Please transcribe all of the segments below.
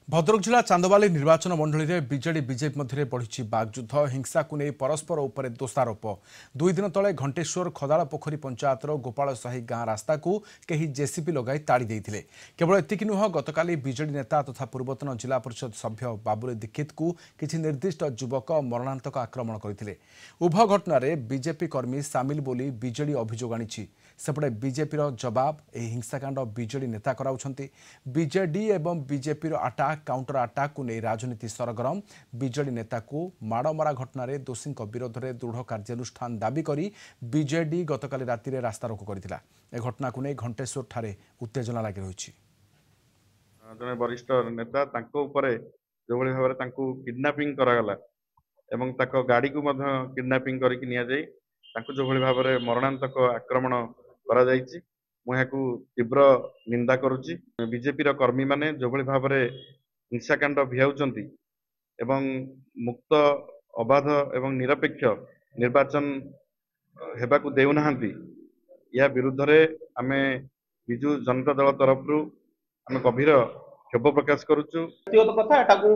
भद्रक जिला चांदवाली निर्वाचन मंडली में बीजेडी बीजेपी मध्य बढ़ी बागयुद्ध हिंसा को नहीं परस्पर उपर दोषारोप 2 दिन तले घंटेश्वर खदाल पोखरी पंचायतर गोपाल साही गाँ रास्ता को कहीं जेसीबी लगाई ताड़ी देते केवल एतिक नुह गतकाली बीजेडी नेता तथा पूर्वतन जिला परिषद सभ्य बाबुली दीक्षित को किसी निर्दिष्ट युवक मरणांतक आक्रमण करते उभय घटन बीजेपी कर्मी सामिल बोली बीजेडी अभियोग आनी सेपटे बीजेपी जवाब यह हिंसाकांड बीजेडी नेता कराउछंती बीजेडी एवं बीजेपी अटाक काउंटर अटाक को नहीं राजनीति सरगरम बीजेडी नेता को माड़मरा घटन दोषी विरोध में दृढ़ कार्यानुष्ठान दाबी कर बीजेडी गतकाली राति रास्तारोको करथिला। ए घटना को नहीं घंटेश्वर ठारे उत्तेजना लगी रही। जने वरिष्ठ नेता तांको उपरे जो भली भाबरे तांको किडनैपिंग करागला एवं ताको गाड़ी को मध्य किडनैपिंग करके निया जाई तांको जो भली भाबरे मरणांतक आक्रमण करा जायछि मु याकू तीव्र निंदा करूची। बीजेपी रो कर्मी माने जो भली भाबरे हिंसाकांड भियाउचंती एवं मुक्त अबाध एवं निरपेक्ष निर्वाचन हेबाकू देउनाहांती या विरुद्ध रे आमे बिजू जनता दल तरफ आमे गभीर क्षोभ प्रकाश करूचु। व्यक्तिगत कथा एटाकू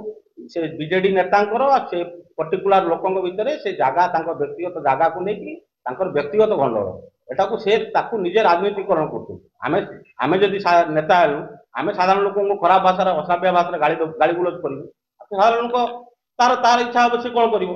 से बीजेडी नेतांकर से पर्टिकुलर लोकंग भितरे से जागा तांको व्यक्तिगत जागा को नेकी तांकर व्यक्तिगत गंडगोल एटाकू से ताकू निजे राजनीतिकरण करतु। आमे जदि नेता आलु आमे साधारण लोकों को खराब भाषा असाभ्य भाषा गाली गुलोज करू साधारण लोक तार इच्छा अवश्य कौन करिवो।